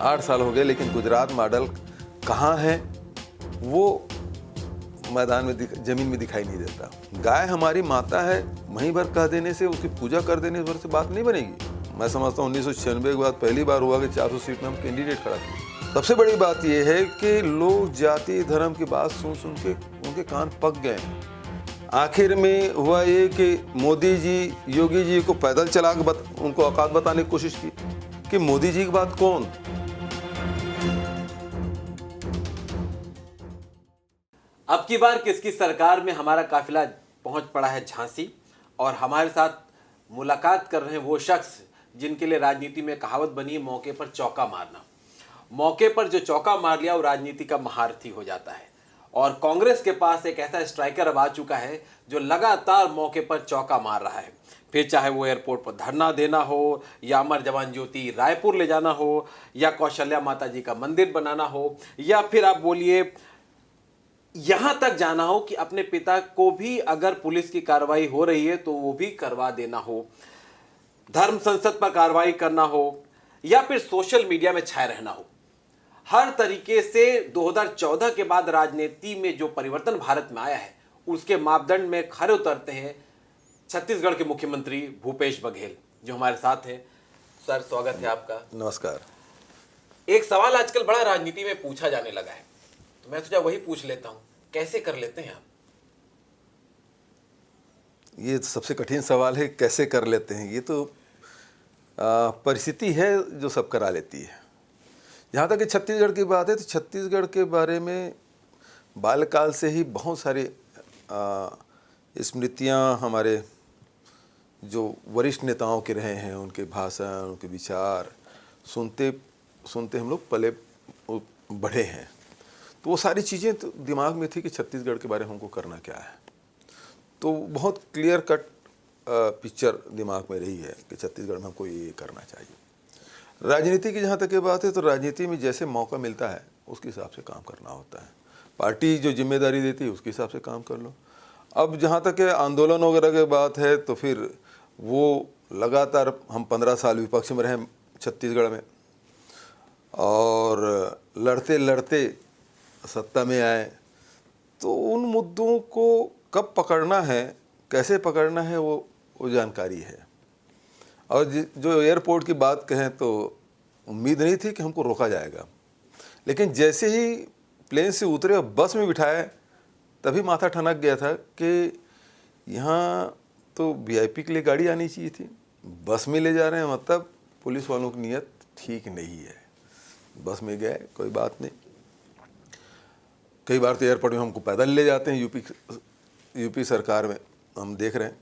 8 साल हो गए, लेकिन गुजरात मॉडल कहाँ है वो मैदान में जमीन में दिखाई नहीं देता। गाय हमारी माता है, वहीं भर कह देने से, उसकी पूजा कर देने भर से बात नहीं बनेगी। मैं समझता हूँ 1996 के बाद पहली बार हुआ कि 400 सीट में हम कैंडिडेट खड़ा किए। सबसे बड़ी बात यह है कि लोग जाति धर्म की बात सुन सुन के उनके कान पक गए। आखिर में हुआ ये कि मोदी जी योगी जी को पैदल चला के उनको औकात बताने की कोशिश की कि मोदी जी की बात कौन। अब की बार किसकी सरकार में हमारा काफिला पहुंच पड़ा है झांसी, और हमारे साथ मुलाकात कर रहे हैं वो शख्स जिनके लिए राजनीति में कहावत बनी है, मौके पर चौका मारना। मौके पर जो चौका मार लिया वो राजनीति का महारथी हो जाता है, और कांग्रेस के पास एक ऐसा स्ट्राइकर अब आ चुका है जो लगातार मौके पर चौका मार रहा है। फिर चाहे वो एयरपोर्ट पर धरना देना हो, या अमर जवान ज्योति रायपुर ले जाना हो, या कौशल्या माता जी का मंदिर बनाना हो, या फिर आप बोलिए यहां तक जाना हो कि अपने पिता को भी अगर पुलिस की कार्रवाई हो रही है तो वो भी करवा देना हो, धर्म संसद पर कार्रवाई करना हो, या फिर सोशल मीडिया में छाए रहना हो। हर तरीके से 2014 के बाद राजनीति में जो परिवर्तन भारत में आया है उसके मापदंड में खरे उतरते हैं छत्तीसगढ़ के मुख्यमंत्री भूपेश बघेल, जो हमारे साथ हैं। सर, स्वागत है आपका। नमस्कार। एक सवाल आजकल बड़ा राजनीति में पूछा जाने लगा है, तो मैं सोचा वही पूछ लेता हूं, कैसे कर लेते हैं आप? ये सबसे कठिन सवाल है, कैसे कर लेते हैं। ये तो परिस्थिति है जो सब करा लेती है। जहाँ तक कि छत्तीसगढ़ की बात है तो छत्तीसगढ़ के बारे में बाल्यकाल से ही बहुत सारी स्मृतियाँ हमारे जो वरिष्ठ नेताओं के रहे हैं, उनके भाषण, उनके विचार सुनते सुनते हम लोग पले बढ़े हैं। तो वो सारी चीज़ें तो दिमाग में थी कि छत्तीसगढ़ के बारे में हमको करना क्या है। तो बहुत क्लियर कट पिक्चर दिमाग में रही है कि छत्तीसगढ़ में हमको ये करना चाहिए। राजनीति की जहाँ तक ये बात है तो राजनीति में जैसे मौका मिलता है उसके हिसाब से काम करना होता है। पार्टी जो जिम्मेदारी देती है उसके हिसाब से काम कर लो। अब जहाँ तक आंदोलन वगैरह की बात है तो फिर वो लगातार हम 15 साल विपक्ष में रहे छत्तीसगढ़ में, और लड़ते लड़ते सत्ता में आए। तो उन मुद्दों को कब पकड़ना है, कैसे पकड़ना है, वो जानकारी है। और जो एयरपोर्ट की बात कहें तो उम्मीद नहीं थी कि हमको रोका जाएगा, लेकिन जैसे ही प्लेन से उतरे और बस में बिठाए तभी माथा ठनक गया था कि यहाँ तो वीआईपी के लिए गाड़ी आनी चाहिए थी, बस में ले जा रहे हैं, मतलब पुलिस वालों की नीयत ठीक नहीं है। बस में गए, कोई बात नहीं। कई बार तो एयरपोर्ट में हमको पैदल ले जाते हैं, यूपी सरकार में हम देख रहे हैं,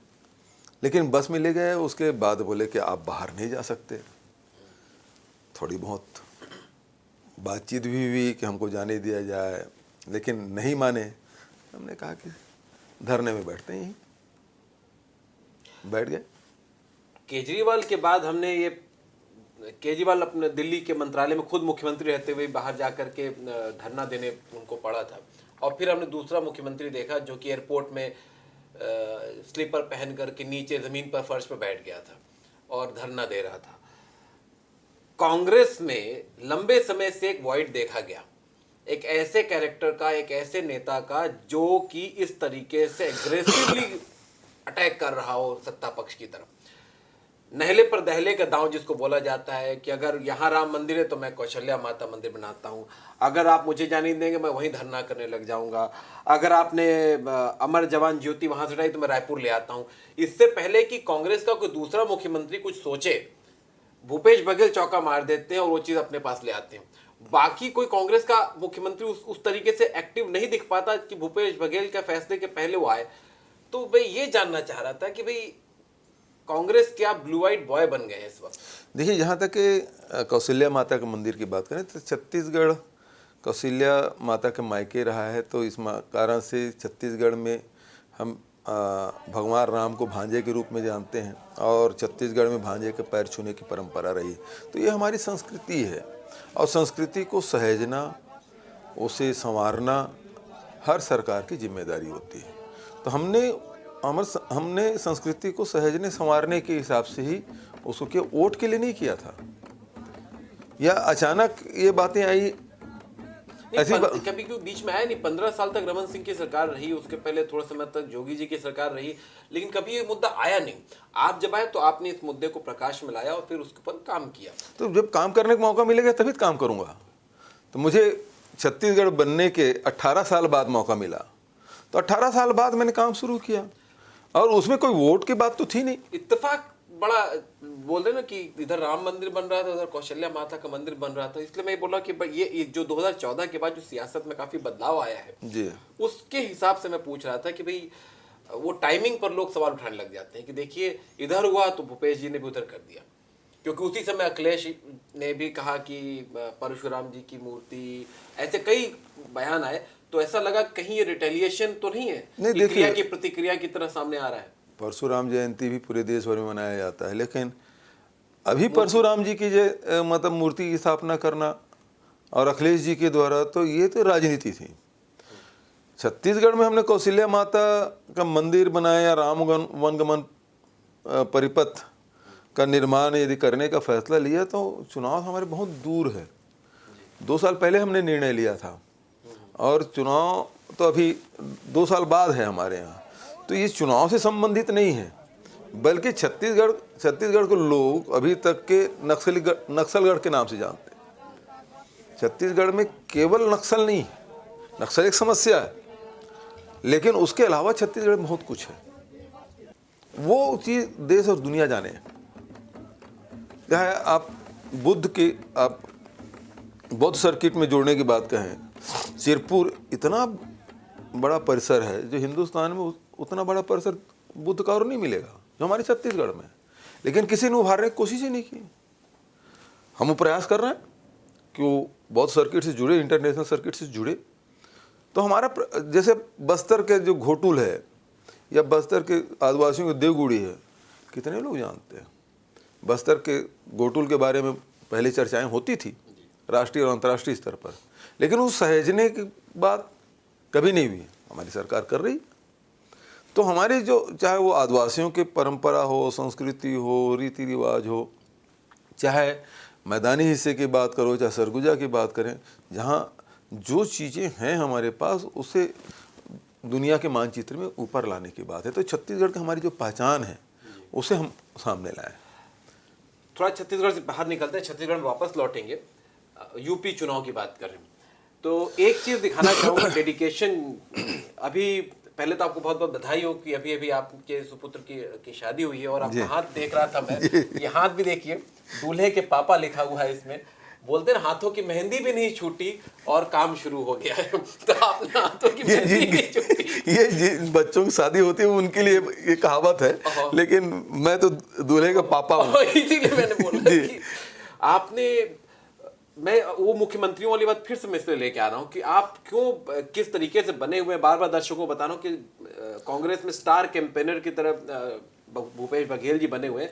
लेकिन बस में ले गए। उसके बाद बोले कि आप बाहर नहीं जा सकते। थोड़ी बहुत बातचीत भी हुई कि हमको जाने दिया जाए, लेकिन नहीं माने। हमने कहा कि धरने में बैठते ही, बैठ गए। केजरीवाल के बाद हमने ये केजरीवाल अपने दिल्ली के मंत्रालय में खुद मुख्यमंत्री रहते हुए बाहर जाकर के धरना देने उनको पड़ा था, और फिर हमने दूसरा मुख्यमंत्री देखा जो कि एयरपोर्ट में स्लीपर पहन करके नीचे जमीन पर फर्श पर बैठ गया था और धरना दे रहा था। कांग्रेस में लंबे समय से एक वॉइड देखा गया, एक ऐसे कैरेक्टर का, एक ऐसे नेता का जो कि इस तरीके से एग्रेसिवली अटैक कर रहा हो सत्ता पक्ष की तरफ। नहले पर दहले का दांव जिसको बोला जाता है कि अगर यहाँ राम मंदिर है तो मैं कौशल्या माता मंदिर बनाता हूँ, अगर आप मुझे जाने देंगे मैं वहीं धरना करने लग जाऊँगा, अगर आपने अमर जवान ज्योति वहाँ से हटाई तो मैं रायपुर ले आता हूँ। इससे पहले कि कांग्रेस का कोई दूसरा मुख्यमंत्री कुछ सोचे, भूपेश बघेल चौका मार देते हैं और वो चीज़ अपने पास ले आते हैं। बाकी कोई कांग्रेस का मुख्यमंत्री उस तरीके से एक्टिव नहीं दिख पाता कि भूपेश बघेल के फैसले के पहले वो आए। तो भाई ये जानना चाह रहा था कि भाई कांग्रेस क्या ब्लू आइड बॉय बन गए हैं इस वक्त? देखिए, जहाँ तक कौशल्या माता के मंदिर की बात करें तो छत्तीसगढ़ कौशल्या माता का मायके रहा है, तो इस कारण से छत्तीसगढ़ में हम भगवान राम को भांजे के रूप में जानते हैं, और छत्तीसगढ़ में भांजे के पैर छूने की परंपरा रही। तो ये हमारी संस्कृति है, और संस्कृति को सहेजना, उसे संवारना हर सरकार की जिम्मेदारी होती है। तो हमने संस्कृति को सहेजने संवारने के हिसाब से ही उसको क्या वोट के लिए नहीं किया था। या अचानक ये बातें आई? ऐसी कभी क्यों बीच में आया नहीं? 15 साल तक रमन सिंह की सरकार रही, उसके पहले थोड़ा समय तक जोगी जी की सरकार रही, लेकिन कभी ये मुद्दा आया नहीं। आप जब आए तो आपने इस मुद्दे को प्रकाश में लाया और फिर उसके ऊपर काम किया। तो जब काम करने का मौका मिलेगा तभी तो काम करूंगा। तो मुझे छत्तीसगढ़ बनने के 18 साल बाद मौका मिला, तो 18 साल बाद मैंने काम शुरू किया, और उसमें कोई वोट की बात तो थी नहीं। इत्तेफाक बड़ा बोल रहे ना कि इधर राम मंदिर बन रहा था, उधर कौशल्या माता का मंदिर बन रहा था, इसलिए मैं बोला कि ये जो 2014 के बाद जो सियासत में काफी बदलाव आया है जी, उसके हिसाब से मैं पूछ रहा था कि भाई वो टाइमिंग पर लोग सवाल उठाने लग जाते हैं कि देखिए इधर हुआ तो भूपेश जी ने भी उधर कर दिया, क्योंकि उसी समय अखिलेश ने भी कहा कि परशुराम जी की मूर्ति, ऐसे कई बयान आए, तो ऐसा लगा कहीं ये रिटेलिएशन तो नहीं है, नहीं, क्रिया की प्रतिक्रिया की तरह सामने आ रहा है। परशुराम जयंती भी पूरे देश भर में मनाया जाता है, लेकिन अभी परशुराम जी की मतलब मूर्ति की स्थापना करना और अखिलेश जी के द्वारा, तो ये तो राजनीति थी। छत्तीसगढ़ में हमने कौशल्या माता का मंदिर बनाया या राम वनगमन परिपथ का निर्माण यदि करने का फैसला लिया, तो चुनाव हमारे बहुत दूर है। 2 साल पहले हमने निर्णय लिया था, और चुनाव तो अभी 2 साल बाद है हमारे यहाँ। तो ये चुनाव से संबंधित नहीं है, बल्कि छत्तीसगढ़ को लोग अभी तक के नक्सलगढ़ के नाम से जानते हैं। छत्तीसगढ़ में केवल नक्सल नहीं, नक्सल एक समस्या है, लेकिन उसके अलावा छत्तीसगढ़ में बहुत कुछ है। वो चीज़ देश और दुनिया जाने। चाहे आप आप बौद्ध सर्किट में जोड़ने की बात कहें, सिरपुर इतना बड़ा परिसर है जो हिंदुस्तान में उतना बड़ा परिसर बुद्ध का और नहीं मिलेगा जो हमारे छत्तीसगढ़ में, लेकिन किसी ने उभारने की कोशिश ही नहीं की। हम वो प्रयास कर रहे हैं कि वो बौद्ध सर्किट से जुड़े, इंटरनेशनल सर्किट से जुड़े। तो हमारा जैसे बस्तर के जो घोटुल है या बस्तर के आदिवासियों की देवगुड़ी है, कितने लोग जानते हैं? बस्तर के घोटुल के बारे में पहले चर्चाएं होती थी राष्ट्रीय और अंतर्राष्ट्रीय स्तर पर, लेकिन उस सहेजने की बात कभी नहीं हुई। हमारी सरकार कर रही। तो हमारी जो, चाहे वो आदिवासियों की परंपरा हो, संस्कृति हो, रीति रिवाज हो, चाहे मैदानी हिस्से की बात करो, चाहे सरगुजा की बात करें, जहाँ जो चीज़ें हैं हमारे पास, उसे दुनिया के मानचित्र में ऊपर लाने की बात है। तो छत्तीसगढ़ की हमारी जो पहचान है उसे हम सामने लाएं। थोड़ा छत्तीसगढ़ से बाहर निकलते हैं, छत्तीसगढ़ में वापस लौटेंगे, यूपी चुनाव की बात कर रहे हैं। तो एक चीज़ दिखाना चाहूँगा, डेडिकेशन। अभी पहले तो आपको बहुत बहुत बधाई हो कि अभी अभी आपके सुपुत्र की शादी हुई है, और आपका हाथ देख रहा था मैं, ये हाथ भी देखिए, दूल्हे के पापा लिखा हुआ है इसमें। बोलते हैं हाथों की मेहंदी भी नहीं छूटी और काम शुरू हो गया है। तो आपने हाथों की मेहंदी नहीं छूटी। ये जिन बच्चों की शादी होती है उनके लिए ये कहावत है, लेकिन मैं तो दूल्हे का पापा हूँ। इसीलिए मैंने बोला कि आपने, मैं वो मुख्यमंत्रियों वाली बात फिर से मैं इसलिए लेके आ रहा हूँ कि आप क्यों, किस तरीके से बने हुए, बार बार दर्शकों को बता रहा हूँ कि कांग्रेस में स्टार कैंपेनर की तरह भूपेश बघेल जी बने हुए।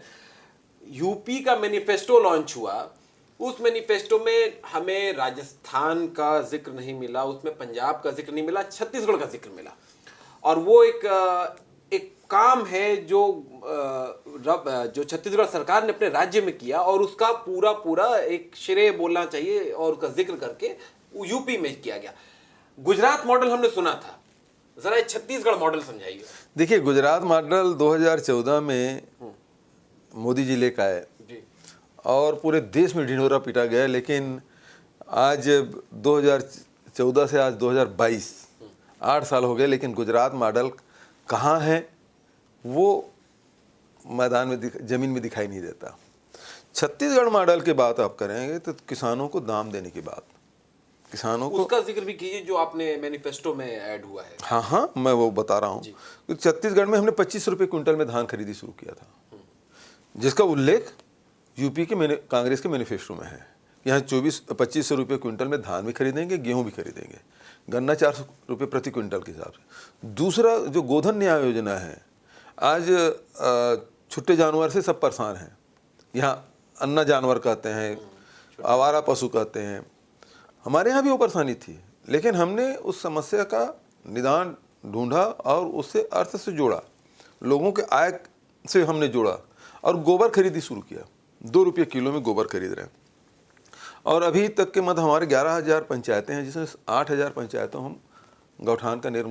यूपी का मैनिफेस्टो लॉन्च हुआ, उस मैनिफेस्टो में हमें राजस्थान का जिक्र नहीं मिला, उसमें पंजाब का जिक्र नहीं मिला, छत्तीसगढ़ का जिक्र मिला। और वो एक काम है जो छत्तीसगढ़ सरकार ने अपने राज्य में किया, और उसका पूरा एक श्रेय बोलना चाहिए और उसका जिक्र करके यूपी में किया गया। गुजरात मॉडल हमने सुना था, जरा छत्तीसगढ़ मॉडल समझाइए। देखिए, गुजरात मॉडल 2014 में मोदी जी लेकर आए और पूरे देश में ढिंढोरा पीटा गया, लेकिन आज 2014 से आज 2022 8 साल हो गए, लेकिन गुजरात मॉडल कहाँ है वो मैदान में ज़मीन में दिखाई नहीं देता। छत्तीसगढ़ मॉडल की बात आप करेंगे तो किसानों को दाम देने की बात, किसानों को, उसका जिक्र भी कीजिए जो आपने मैनिफेस्टो में ऐड हुआ है। हाँ, मैं वो बता रहा हूँ कि छत्तीसगढ़ में हमने 25 रुपये क्विंटल में धान खरीदी शुरू किया था, जिसका उल्लेख यूपी के कांग्रेस के मैनिफेस्टो में है। यहाँ 25 रुपये क्विंटल में धान भी खरीदेंगे, गेहूं भी खरीदेंगे, गन्ना 400 रुपये प्रति क्विंटल के हिसाब से। दूसरा जो गोधन न्याय योजना है, आज छुट्टे जानवर से सब परेशान हैं। यहाँ अन्ना जानवर कहते हैं, आवारा पशु कहते हैं, हमारे यहाँ भी वो परेशानी थी, लेकिन हमने उस समस्या का निदान ढूंढा और उससे अर्थ से जोड़ा, लोगों के आय से हमने जोड़ा और गोबर खरीदी शुरू किया। 2 रुपये किलो में गोबर खरीद रहे हैं। और अभी तक के मतलब हमारे 11,000 पंचायतें हैं, जिसमें 8,000 पंचायतों हम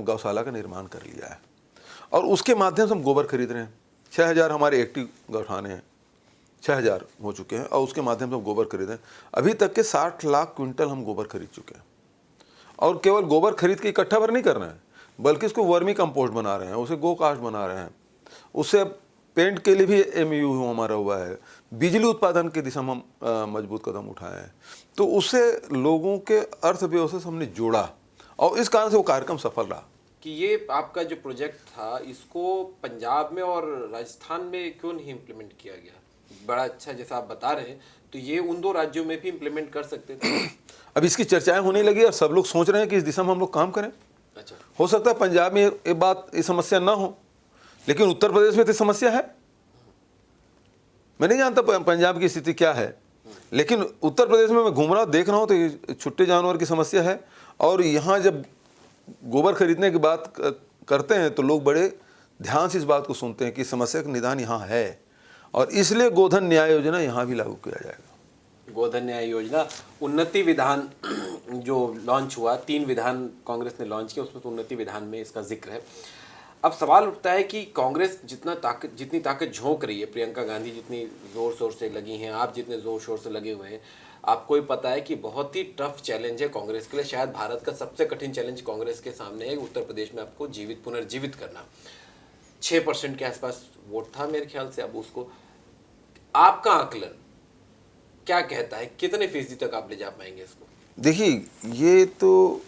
गौशाला का निर्माण कर लिया है। और उसके माध्यम से हम गोबर खरीद रहे हैं। 6,000 हमारे एक्टिव गौठाने हैं, 6,000 हो चुके हैं और उसके माध्यम से हम गोबर खरीदें। अभी तक के 60 लाख क्विंटल हम गोबर खरीद चुके हैं। और केवल गोबर खरीद के इकट्ठा भर नहीं कर रहे हैं, बल्कि इसको वर्मी कंपोस्ट बना रहे हैं, उसे गो कास्ट बना रहे हैं, उससे पेंट के लिए भी MU हमारा हुआ है, बिजली उत्पादन की दिशा में हम मजबूत कदम उठाए हैं। तो उससे लोगों के अर्थव्यवस्था से हमने जोड़ा और इस कारण से वो कार्यक्रम सफल रहा। कि ये आपका जो प्रोजेक्ट था, इसको पंजाब में और राजस्थान में क्यों नहीं इम्प्लीमेंट किया गया? बड़ा अच्छा, जैसा आप बता रहे हैं, तो ये उन 2 राज्यों में भी इम्प्लीमेंट कर सकते थे। अब इसकी चर्चाएं होने लगी और सब लोग सोच रहे हैं कि इस दिशा में हम लोग काम करें। अच्छा, हो सकता है पंजाब में ये समस्या ना हो, लेकिन उत्तर प्रदेश में तो समस्या है। मैं नहीं जानता पंजाब की स्थिति क्या है, लेकिन उत्तर प्रदेश में मैं घूम रहा हूँ, देख रहा हूँ तो ये छुट्टे जानवर की समस्या है। और यहाँ जब गोबर खरीदने की बात करते हैं तो लोग बड़े ध्यान से इस बात को सुनते हैं कि समस्या का निदान यहाँ है, और इसलिए गोधन न्याय योजना यहाँ भी लागू किया जाएगा। गोधन न्याय योजना, उन्नति विधान जो लॉन्च हुआ, 3 विधान कांग्रेस ने लॉन्च किया, उसमें तो उन्नति विधान में इसका जिक्र है। अब सवाल उठता है कि कांग्रेस जितनी ताकत झोंक रही है, प्रियंका गांधी जितनी जोर शोर से लगी हैं, आप जितने जोर शोर से लगे हुए हैं, आपको ही पता है कि बहुत ही टफ चैलेंज है कांग्रेस के लिए। शायद भारत का सबसे कठिन चैलेंज कांग्रेस के सामने है, उत्तर प्रदेश में आपको पुनर्जीवित करना। 6% के आसपास वोट था मेरे ख्याल से। अब उसको, आपका आकलन क्या कहता है, कितने फीसदी तक आप ले जा पाएंगे इसको? देखिए, ये तो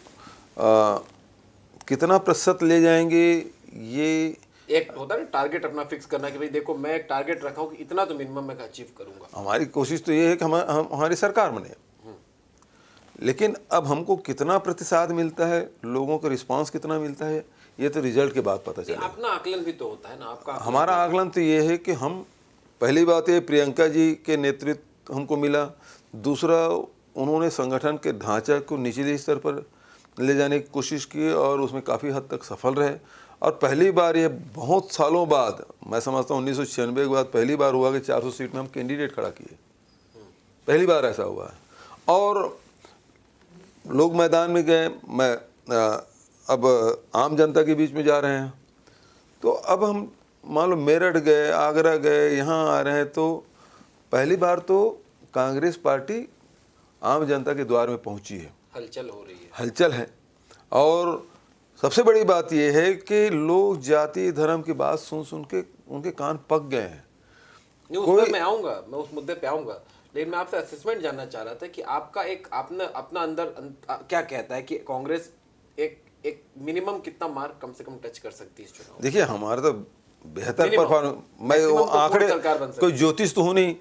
कितना प्रतिशत ले जाएंगे, ये एक होता है ना टारगेट अपना फिक्स करना कि भाई देखो, मैं एक टारगेट रखा हूँ कि इतना तो मिनिमम मैं अचीव करूंगा। हमारी कोशिश तो ये है कि हमारी सरकार बने, लेकिन अब हमको कितना प्रतिशत मिलता है, लोगों का रिस्पांस कितना मिलता है, ये तो रिजल्ट के बाद पता चलेगा। अपना आकलन भी तो होता है ना आपका। हमारा आकलन तो ये है कि हम, पहली बात ये प्रियंका जी के नेतृत्व हमको मिला, दूसरा उन्होंने संगठन के ढांचा को निचले स्तर पर ले जाने की कोशिश की और उसमें काफ़ी हद तक सफल रहे। और पहली बार, ये बहुत सालों बाद, मैं समझता हूँ 1996 के बाद पहली बार हुआ कि 400 सीट में हम कैंडिडेट खड़ा किए, पहली बार ऐसा हुआ है। और लोग मैदान में गए, अब आम जनता के बीच में जा रहे हैं। तो अब हम मान लो मेरठ गए, आगरा गए, यहाँ आ रहे हैं, तो पहली बार तो कांग्रेस पार्टी आम जनता के द्वार में पहुंची है, हलचल हो रही है, हलचल है। और सबसे बड़ी बात यह है कि लोग जाति धर्म की बात सुन के उनके कान पक गए हैं। नहीं, उस पर मैं आऊँगा, मैं उस मुद्दे पे आऊँगा, लेकिन मैं आपसे असेसमेंट जानना चाह रहा था कि आपका एक अपना अंदर क्या कहता है कि कांग्रेस एक मिनिमम कितना मार्क कम से कम टच कर सकती है इस चुनाव? देखिए, हमारा तो बेहतर परफॉर्मेंस, मैं वो आंकड़े, कोई ज्योतिष तो हूँ नहीं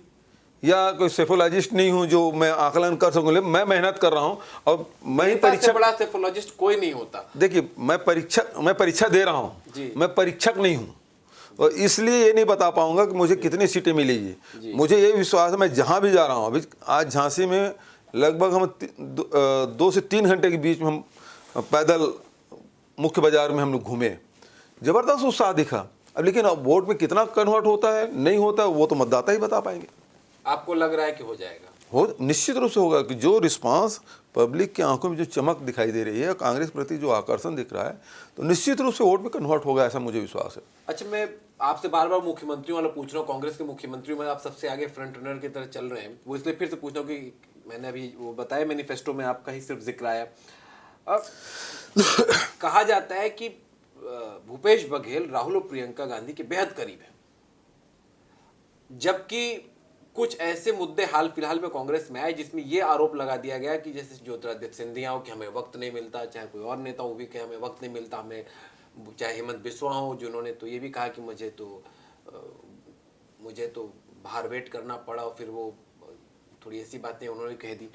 या कोई सेफोलॉजिस्ट नहीं हूँ जो मैं आकलन कर सकूँ, लेकिन मैं मेहनत कर रहा हूँ और मैं ही परीक्षक। बड़ा सेफोलॉजिस्ट कोई नहीं होता। देखिए, मैं परीक्षा दे रहा हूँ, मैं परीक्षक नहीं हूँ, और इसलिए ये नहीं बता पाऊंगा कि मुझे कितनी सीटें मिलेगी। मुझे ये विश्वास है, मैं जहाँ भी जा रहा हूँ, अभी आज झांसी में लगभग हम 2 से 3 घंटे के बीच में हम पैदल मुख्य बाजार में हम लोग घूमे, जबरदस्त उत्साह दिखा। अब लेकिन अब वोट में कितना कन्वर्ट होता है नहीं होता, वो तो मतदाता ही बता पाएंगे। आपको लग रहा है कि हो जाएगा? हो, निश्चित रूप से होगा कि जो रिस्पांस पब्लिक की आंखों में जो चमक दिखाई दे रही है, कांग्रेस प्रति जो आकर्षण दिख रहा है, तो निश्चित रूप से वोट में कन्वर्ट होगा, ऐसा मुझे विश्वास है। अच्छा, मैं आपसे बार बार मुख्यमंत्रियों वाला पूछ रहा हूँ, कांग्रेस के मुख्यमंत्रियों में आप सबसे आगे फ्रंट रनर की तरह चल रहे हैं, वो इसलिए फिर से पूछ रहा हूँ कि मैंने अभी वो बताया मैनिफेस्टो में आपका ही सिर्फ जिक्र आया। अब कहा जाता है कि भूपेश बघेल राहुल और प्रियंका गांधी के बेहद करीब है, जबकि कुछ ऐसे मुद्दे हाल फिलहाल में कांग्रेस में आए जिसमें यह आरोप लगा दिया गया कि जैसे ज्योतिरादित्य सिंधिया हो कि हमें वक्त नहीं मिलता, चाहे कोई और नेता हो भी कि हमें वक्त नहीं मिलता, हमें, चाहे हेमंत बिस्वा हो जिन्होंने तो ये भी कहा कि मुझे तो बाहर वेट करना पड़ा, और फिर वो थोड़ी ऐसी बातें उन्होंने कह दी।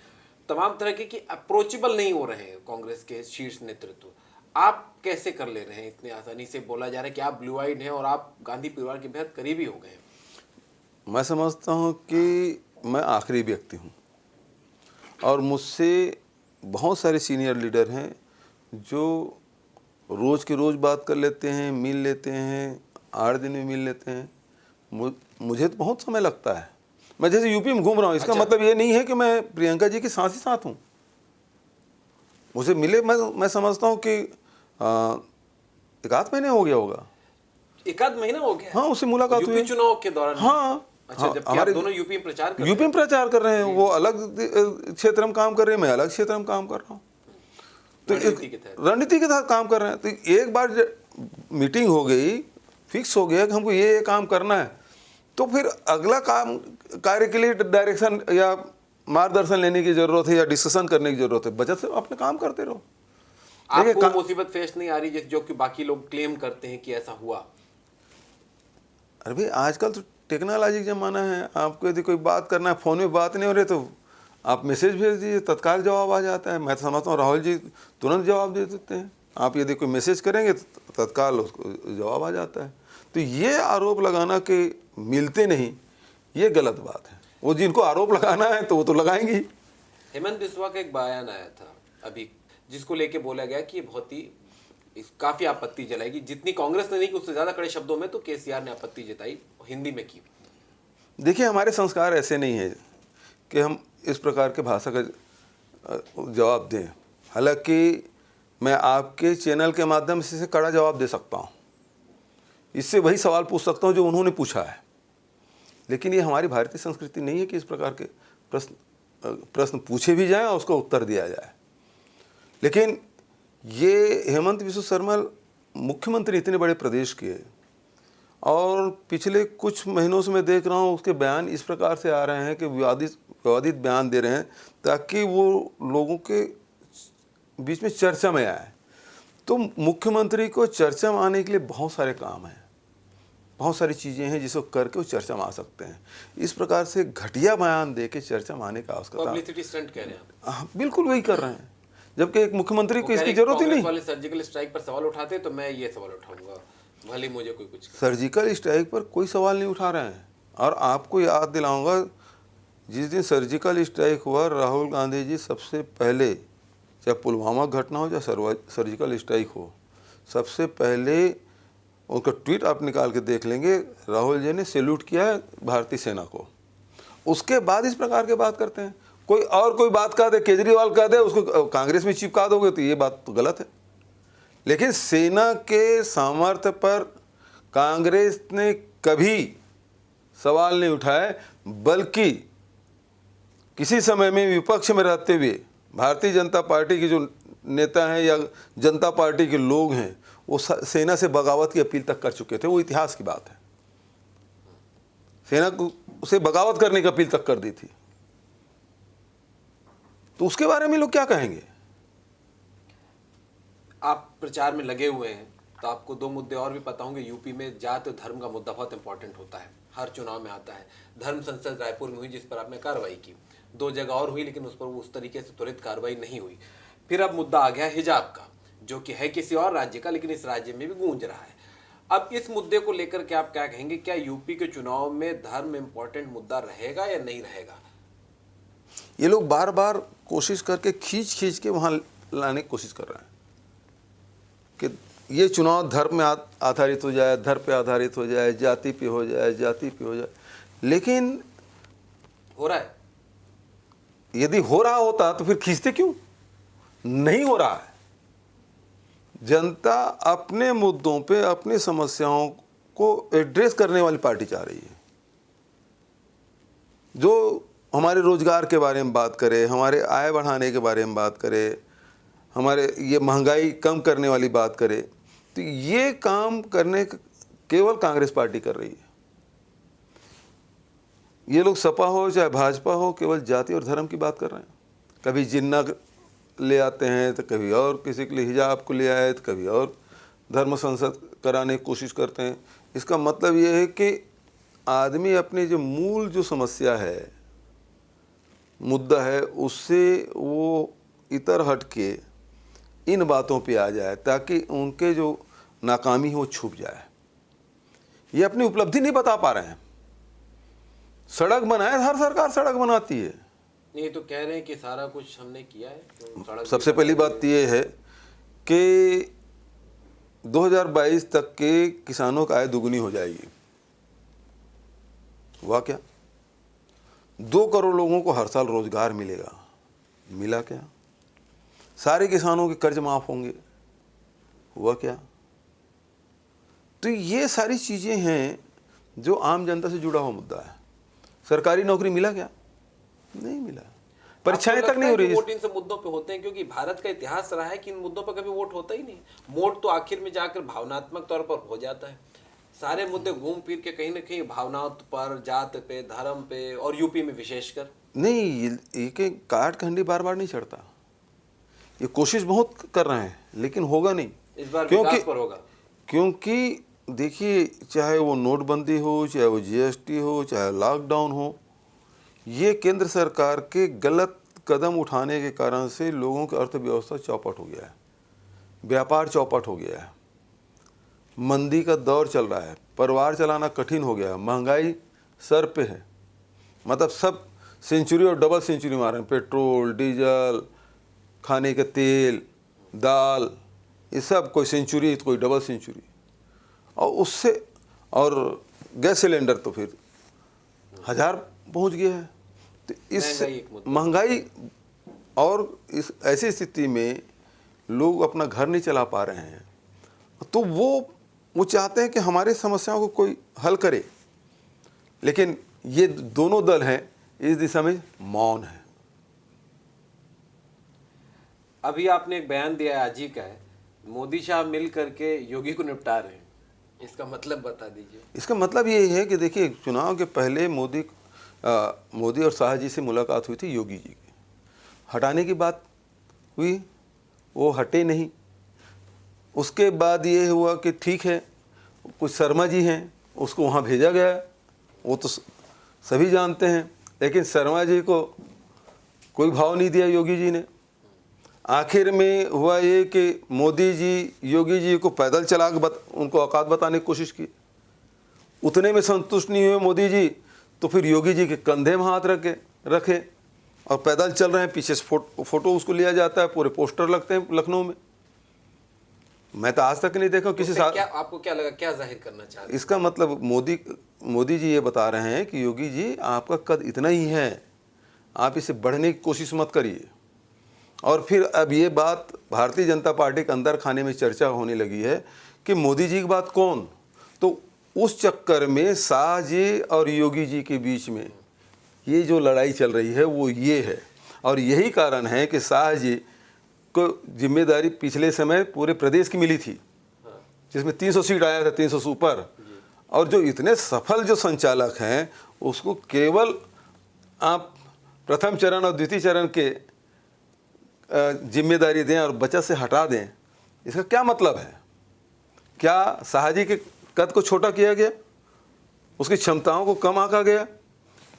तमाम तरह की अप्रोचेबल नहीं हो रहे हैं कांग्रेस के शीर्ष नेतृत्व। आप कैसे कर ले रहे हैं? इतने आसानी से बोला जा रहा है कि आप ब्लू आइड हैं और आप गांधी परिवार के बेहद करीबी हो गए। मैं समझता हूँ कि मैं आखिरी व्यक्ति हूँ और मुझसे बहुत सारे सीनियर लीडर हैं जो रोज़ के रोज़ बात कर लेते हैं, मिल लेते हैं, 8 दिन में मिल लेते हैं। मुझे तो बहुत समय लगता है, मैं जैसे यूपी में घूम रहा हूँ, इसका अच्छा। मतलब ये नहीं है कि मैं प्रियंका जी के साथ ही साथ हूँ। मुझे मिले, मैं समझता हूँ कि एक आध महीने हो गया होगा। एक आध महीना हो गया? हाँ, उससे मुलाकात हुई। यूपी चुनाव के दौरान? हाँ। अच्छा, जबकि आप दोनों यूपी में प्रचार कर रहे हैं। यूपी में प्रचार कर रहे हैं, वो अलग क्षेत्र में काम कर रहे हैं, मैं अलग क्षेत्र में काम कर रहा हूँ। तो रणनीति के तहत काम कर रहे हैं। तो एक बार मीटिंग हो गई, फिक्स हो गया कि हमको ये काम करना है, तो फिर अगला काम कार्य के लिए डायरेक्शन या मार्गदर्शन लेने की जरूरत है या डिस्कशन करने की जरूरत है, बचत से अपने काम करते रहो। आपको मुसीबत फेस नहीं आ रही जो कि बाकी लोग क्लेम करते हैं कि ऐसा हुआ? अरे भाई, आजकल तो टेक्नोलॉजी का ज़माना है। आपको यदि कोई बात करना है, फ़ोन में बात नहीं हो रही तो आप मैसेज भेज दीजिए, तत्काल जवाब आ जाता है। मैं तो समझता हूँ राहुल जी तुरंत जवाब दे देते हैं। आप यदि कोई मैसेज करेंगे तो तत्काल उसको जवाब आ जाता है। तो ये आरोप लगाना कि मिलते नहीं, ये गलत बात है। वो जिनको आरोप लगाना है तो वो तो लगाएंगे ही। हेमंत बिस्वा का एक बयान आया था अभी, जिसको लेके बोला गया कि ये बहुत ही काफी आपत्ति जलाएगी, जितनी कांग्रेस ने नहीं की उससे ज्यादा कड़े शब्दों में तो केसीआर ने आपत्ति जताई, हिंदी में की। देखिए, हमारे संस्कार ऐसे नहीं है कि हम इस प्रकार के भाषा का जवाब दें। हालांकि मैं आपके चैनल के माध्यम से इसे कड़ा जवाब दे सकता हूँ, इससे वही सवाल पूछ सकता हूँ जो उन्होंने पूछा है, लेकिन ये हमारी भारतीय संस्कृति नहीं है कि इस प्रकार के प्रश्न पूछे भी जाएं और उसका उत्तर दिया जाए। लेकिन ये हेमंत बिस्वा शर्मा मुख्यमंत्री इतने बड़े प्रदेश के, और पिछले कुछ महीनों से मैं देख रहा हूँ उसके बयान इस प्रकार से आ रहे हैं कि विवादित बयान दे रहे हैं ताकि वो लोगों के बीच में चर्चा में आए। तो मुख्यमंत्री को चर्चा में आने के लिए बहुत सारे काम हैं, बहुत सारी चीज़ें हैं जिसको करके वो चर्चा में आ सकते हैं। इस प्रकार से घटिया बयान दे के चर्चा में आने का आवश्यकता, पब्लिसिटी स्टंट कह रहे हैं आप? बिल्कुल वही कर रहे हैं, जबकि एक मुख्यमंत्री को इसकी जरूरत ही नहीं। वाले सर्जिकल स्ट्राइक पर सवाल उठाते तो मैं ये सवाल उठाऊंगा, भले मुझे कोई कुछ। सर्जिकल स्ट्राइक पर कोई सवाल नहीं उठा रहे हैं। और आपको याद दिलाऊंगा, जिस दिन सर्जिकल स्ट्राइक हुआ, राहुल गांधी जी सबसे पहले, चाहे पुलवामा घटना हो चाहे सर्जिकल स्ट्राइक हो, सबसे पहले उनका ट्वीट आप निकाल के देख लेंगे, राहुल जी ने सैल्यूट किया है भारतीय सेना को। उसके बाद इस प्रकार के बात करते हैं। कोई बात कह दे, केजरीवाल कह दे, उसको कांग्रेस में चिपका दोगे तो ये बात तो गलत है। लेकिन सेना के सामर्थ्य पर कांग्रेस ने कभी सवाल नहीं उठाए, बल्कि किसी समय में विपक्ष में रहते हुए भारतीय जनता पार्टी के जो नेता हैं या जनता पार्टी के लोग हैं, वो सेना से बगावत की अपील तक कर चुके थे। वो इतिहास की बात है। सेना को उसे बगावत करने की अपील तक कर दी थी। तो उसके बारे में लोग क्या कहेंगे? आप प्रचार में लगे हुए हैं तो आपको दो मुद्दे और भी पता होंगे। यूपी में जाति और धर्म का मुद्दा बहुत इंपॉर्टेंट होता है, हर चुनाव में आता है। धर्म संसद रायपुर में हुई जिस पर आपने कार्रवाई की, दो जगह और हुई लेकिन उस पर उस तरीके से त्वरित कार्रवाई नहीं हुई। फिर अब मुद्दा आ गया हिजाब का, जो कि है किसी और राज्य का लेकिन इस राज्य में भी गूंज रहा है। अब इस मुद्दे को लेकर के आप क्या कहेंगे? क्या यूपी के चुनाव में धर्म इंपॉर्टेंट मुद्दा रहेगा या नहीं रहेगा? ये लोग बार बार कोशिश करके खींच के वहां लाने की कोशिश कर रहे हैं कि ये चुनाव धर्म में आधारित हो जाए, धर्म पे आधारित हो जाए, जाति पे हो जाए, जाति पे हो जाए। लेकिन हो रहा है। यदि हो रहा होता तो फिर खींचते क्यों? नहीं हो रहा है। जनता अपने मुद्दों पे, अपनी समस्याओं को एड्रेस करने वाली पार्टी चाह रही है, जो हमारे रोजगार के बारे में बात करे, हमारे आय बढ़ाने के बारे में बात करे, हमारे ये महंगाई कम करने वाली बात करे। तो ये काम करने केवल कांग्रेस पार्टी कर रही है। ये लोग सपा हो चाहे भाजपा हो, केवल जाति और धर्म की बात कर रहे हैं। कभी जिन्ना ले आते हैं तो कभी और किसी के लिए हिजाब को ले आए, तो कभी और धर्म संसद कराने की कोशिश करते हैं। इसका मतलब ये है कि आदमी अपनी जो मूल जो समस्या है, मुद्दा है, उससे वो इतर हट के इन बातों पे आ जाए ताकि उनके जो नाकामी हो छुप जाए। ये अपनी उपलब्धि नहीं बता पा रहे हैं। सड़क बनाए, हर सरकार सड़क बनाती है। नहीं तो कह रहे हैं कि सारा कुछ हमने किया है तो सड़क। सबसे पहली बात ये है कि 2022 तक के किसानों का आय दुगुनी हो जाएगी। हुआ क्या? 2 करोड़ लोगों को हर साल रोजगार मिलेगा, मिला क्या? सारे किसानों के कर्ज माफ होंगे, हुआ क्या? तो ये सारी चीजें हैं जो आम जनता से जुड़ा हुआ मुद्दा है। सरकारी नौकरी मिला क्या? नहीं मिला, परीक्षाएं तक नहीं हो रही। वोट इन सब मुद्दों पे होते हैं क्योंकि भारत का इतिहास रहा है कि इन मुद्दों पर कभी वोट होता ही नहीं। वोट तो आखिर में जाकर भावनात्मक तौर पर हो जाता है। सारे मुद्दे घूम फिर के कहीं ना कहीं भावनाओं पर, जात पे, धर्म पे, और यूपी में विशेषकर नहीं, ये काट खंडी बार बार नहीं चढ़ता। ये कोशिश बहुत कर रहे हैं लेकिन होगा नहीं। इस बार विकास पर होगा, क्योंकि देखिए, चाहे वो नोटबंदी हो, चाहे वो जीएसटी हो, चाहे लॉकडाउन हो, ये केंद्र सरकार के गलत कदम उठाने के कारण से लोगों की अर्थव्यवस्था चौपट हो गया है, व्यापार चौपट हो गया है, मंदी का दौर चल रहा है, परिवार चलाना कठिन हो गया है, महंगाई सर पे है। मतलब सब सेंचुरी और डबल सेंचुरी मार रहे हैं। पेट्रोल, डीजल, खाने का तेल, दाल, ये सब कोई सेंचुरी तो कोई डबल सेंचुरी, और उससे, और गैस सिलेंडर तो फिर 1000 पहुंच गया है। तो इस महंगाई, और इस ऐसी स्थिति में लोग अपना घर नहीं चला पा रहे हैं, तो वो चाहते हैं कि हमारी समस्याओं को कोई हल करे। लेकिन ये दोनों दल हैं इस दिशा में मौन है। अभी आपने एक बयान दिया है, आज ही का है, मोदी शाह मिल करके योगी को निपटा रहे हैं, इसका मतलब बता दीजिए। इसका मतलब ये है कि देखिए, चुनाव के पहले मोदी और शाह जी से मुलाकात हुई थी योगी जी की, हटाने की बात हुई, वो हटे नहीं। उसके बाद ये हुआ कि ठीक है, कुछ शर्मा जी हैं, उसको वहाँ भेजा गया, वो तो सभी जानते हैं, लेकिन शर्मा जी को कोई भाव नहीं दिया योगी जी ने। आखिर में हुआ ये कि मोदी जी योगी जी को पैदल चला के उनको औकात बताने की कोशिश की। उतने में संतुष्ट नहीं हुए मोदी जी, तो फिर योगी जी के कंधे में हाथ रखे और पैदल चल रहे हैं। पीछे से फोटो उसको लिया जाता है, पूरे पोस्टर लगते हैं लखनऊ में। मैं तो आज तक नहीं देखा किसी क्या आपको क्या लगा, क्या जाहिर करना चाहते हैं? इसका मतलब मोदी जी ये बता रहे हैं कि योगी जी आपका कद इतना ही है, आप इसे बढ़ने की कोशिश मत करिए। और फिर अब ये बात भारतीय जनता पार्टी के अंदर खाने में चर्चा होने लगी है कि मोदी जी की बात कौन, तो उस चक्कर में शाह जी और योगी जी के बीच में ये जो लड़ाई चल रही है वो ये है। और यही कारण है कि शाह जी को जिम्मेदारी पिछले समय पूरे प्रदेश की मिली थी, जिसमें 300 सीट आया था, 300 से ऊपर। और जो इतने सफल जो संचालक हैं, उसको केवल आप प्रथम चरण और द्वितीय चरण के जिम्मेदारी दें और बचत से हटा दें, इसका क्या मतलब है? क्या शाह जी के कद को छोटा किया गया, उसकी क्षमताओं को कम आंका गया?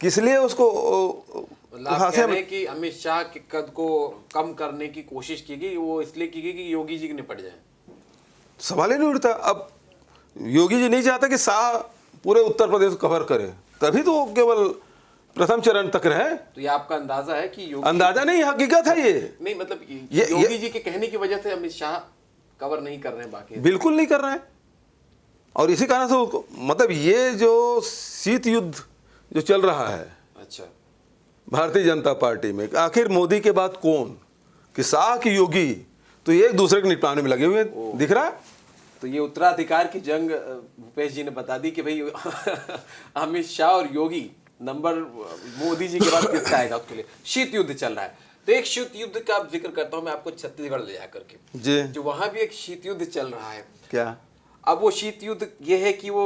किस लिए उसको कि अमित शाह के कद को कम करने की कोशिश की गई, वो इसलिए की गई कि योगी जी निपट जाए? सवाल ही नहीं उठता। अब योगी जी नहीं चाहता कि शाह पूरे उत्तर प्रदेश को कवर करे, तभी तो केवल प्रथम चरण तक रहे। तो ये आपका अंदाजा है कि योगी, अंदाजा नहीं, हकीकत है ये। नहीं मतलब योगी जी के कहने की वजह से अमित शाह कवर नहीं कर रहे हैं, बाकी बिल्कुल नहीं कर रहे हैं। और इसी कारण से मतलब ये जो शीत युद्ध जो चल रहा है, अच्छा, भारतीय जनता पार्टी में, आखिर मोदी के बाद कौन, कि शाह की योगी, तो ये एक दूसरे के निपटाने में लगे हुए दिख रहा है। तो ये उत्तराधिकार की जंग भूपेश जी ने बता दी कि भाई अमित शाह और योगी नंबर मोदी जी के बाद किसका आएगा, उसके लिए शीत युद्ध चल रहा है। तो एक शीत युद्ध का जिक्र करता हूं मैं आपको, छत्तीसगढ़ ले जाकर के जी, जो वहां भी एक शीत युद्ध चल रहा है। क्या? अब वो शीत युद्ध ये है कि वो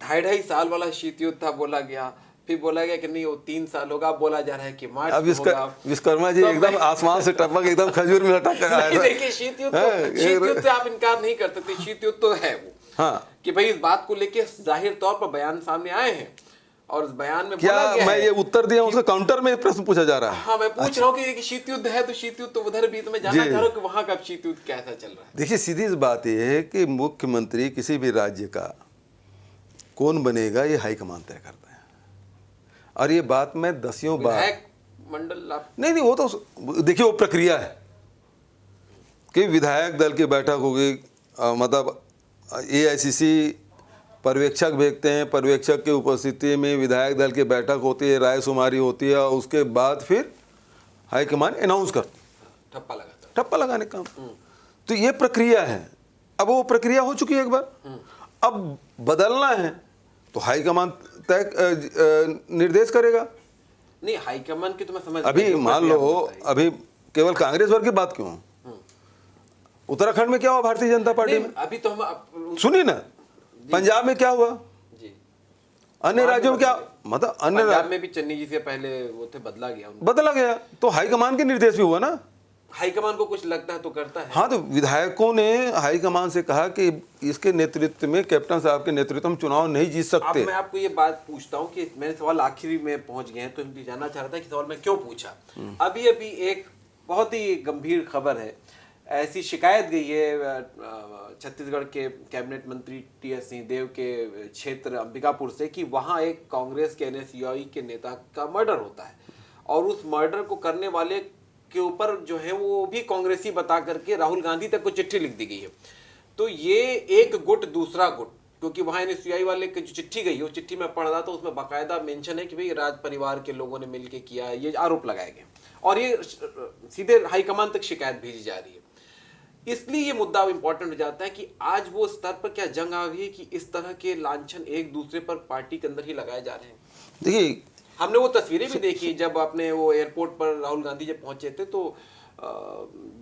2.5 साल वाला शीत युद्ध था बोला गया, फिर बोला गया कि नहीं वो 3 साल होगा, बोला जा रहा है कि मार्च अब विश्वकर्मा जी एकदम आसमान से टपक एकदम खजूर में लटक कर आया था। देखिए शीत युद्ध से आप इनकार नहीं कर सकते, शीत युद्ध तो है वो। हाँ, कि भाई इस बात को लेके जाहिर तौर पर बयान सामने आए हैं, और इस बयान में क्या बोला गया मैं ये उत्तर दिया, उसका काउंटर में प्रश्न पूछा जा रहा है। हाँ, मैं पूछ रहा हूँ कि शीत युद्ध है तो शीत युद्ध तो उधर भी, तो मैं जानना चाह रहा हूँ कि वहां का शीत युद्ध कैसा चल रहा है। देखिए, सीधी सी बात यह है कि मुख्यमंत्री किसी भी राज्य का कौन बनेगा ये हाईकमान तय करता है। और ये बात मैं दसियों बार, विधायक मंडल आप नहीं, वो तो देखिए वो प्रक्रिया है कि विधायक दल की बैठक होगी, मतलब AICC पर्यवेक्षक भेजते हैं, पर्यवेक्षक की उपस्थिति में विधायक दल की बैठक होती है, रायशुमारी होती है, और उसके बाद फिर हाईकमान अनाउंस करती है, ठप्पा लगाने का काम। तो ये प्रक्रिया है। अब वो प्रक्रिया हो चुकी है एक बार, अब बदलना है तो हाईकमान तय निर्देश करेगा। नहीं, हाईकमान की तो मैं समझ अभी मान लो, अभी केवल कांग्रेस वर्ग की बात क्यों, उत्तराखंड में क्या हुआ भारतीय जनता पार्टी में? अभी तो हम सुनिए ना, पंजाब में क्या हुआ, जी, अन्य राज्यों में क्या, मतलब अन्य पंजाब में भी चन्नी जी से पहले वो थे, बदला गया उनको। बदला गया, तो हाईकमान के निर्देश भी हुआ ना। हाईकमान को कुछ लगता है तो करता है। हाँ, तो विधायकों ने हाईकमान से कहा कि इसके नेतृत्व में, कैप्टन साहब के नेतृत्व में चुनाव नहीं जीत सकते। अब मैं आपको ये बात पूछता हूँ कि मेरे सवाल आखिरी में पहुंच गए हैं, तो मैं जानना चाह रहा था कि सवाल मैं क्यों पूछा। अभी अभी एक बहुत ही गंभीर खबर है, ऐसी शिकायत गई है छत्तीसगढ़ के कैबिनेट मंत्री टी.एस. सिंहदेव के क्षेत्र अंबिकापुर से कि वहाँ एक कांग्रेस के NSUI के नेता का मर्डर होता है, और उस मर्डर को करने वाले के ऊपर जो है वो भी कांग्रेसी बता करके राहुल गांधी तक को चिट्ठी लिख दी गई है। तो ये एक गुट दूसरा गुट, क्योंकि वहाँ NSUI वाले की जो चिट्ठी गई, वो चिट्ठी में पढ़ रहा था, उसमें बाकायदा मेंशन है कि भाई राज परिवार के लोगों ने मिलकर किया है, ये आरोप लगाए गए, और ये सीधे हाईकमान तक शिकायत भेजी जा रही है। इसलिए ये मुद्दा इंपॉर्टेंट हो जाता है कि आज वो स्तर पर क्या जंग आ गई है कि इस तरह के लांछन एक दूसरे पर पार्टी के अंदर ही लगाए जा रहे हैं। देखिए, हमने वो तस्वीरें भी देखी जब अपने वो एयरपोर्ट पर राहुल गांधी जब पहुंचे थे, तो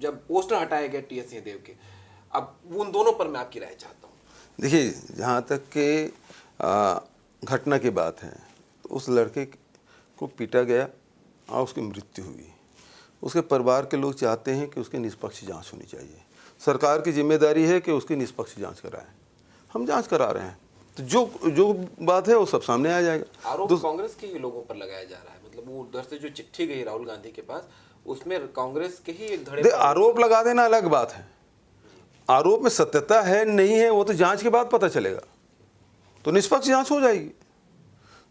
जब पोस्टर हटाए गए टी.एस. सिंहदेव के। अब उन दोनों पर मैं आपकी राय चाहता हूँ। देखिए, जहाँ तक के घटना की बात है, तो उस लड़के को पीटा गया और उसकी मृत्यु हुई। उसके परिवार के लोग चाहते हैं कि उसकी निष्पक्ष जांच होनी चाहिए। सरकार की जिम्मेदारी है कि उसकी निष्पक्ष जांच कराएं। हम जांच करा रहे हैं, तो जो बात है वो सब सामने आ जाएगा। आरोप कांग्रेस के ही लोगों पर लगाया जा रहा है, मतलब वो उधर से जो चिट्ठी गई राहुल गांधी के पास, उसमें कांग्रेस के ही एक धड़े आरोप लगा देना अलग बात है, आरोप में सत्यता है नहीं है वो तो जांच के बाद पता चलेगा, तो निष्पक्ष जांच हो जाएगी।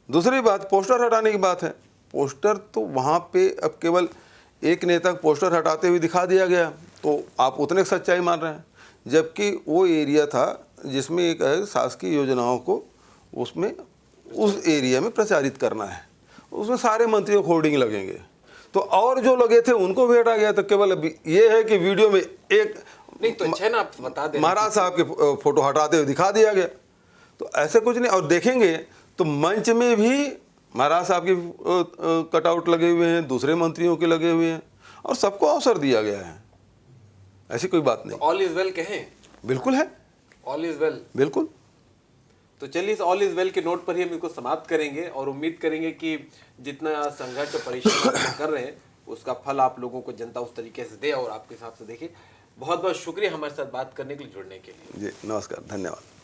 दूसरी बात, पोस्टर हटाने की बात है। पोस्टर तो वहाँ पे अब केवल एक नेता पोस्टर हटाते हुए दिखा दिया गया, तो आप उतने सच्चाई मान रहे हैं, जबकि वो एरिया था जिसमें एक शासकीय योजनाओं को उसमें उस एरिया में प्रचारित करना है, उसमें सारे मंत्रियों को होर्डिंग लगेंगे, तो और जो लगे थे उनको भी हटा गया। तो केवल ये है कि वीडियो में एक नहीं तो अच्छा ना, आप बता दें, महाराज साहब के फोटो हटाते हुए दिखा दिया गया, तो ऐसे कुछ नहीं। और देखेंगे तो मंच में भी महाराज साहब के कटआउट लगे हुए हैं, दूसरे मंत्रियों के लगे हुए हैं, और सबको अवसर दिया गया है, ऐसी कोई बात नहीं। ऑल इज वेल कहें? बिल्कुल है, ऑल इज वेल, बिल्कुल। तो चलिए इस ऑल इज वेल के नोट पर ही हम इसको समाप्त करेंगे, और उम्मीद करेंगे कि जितना संघर्ष और परिश्रम आप कर रहे हैं उसका फल आप लोगों को जनता उस तरीके से दे और आपके हिसाब से देखे। बहुत बहुत शुक्रिया हमारे साथ बात करने के लिए, जुड़ने के लिए। जी नमस्कार, धन्यवाद।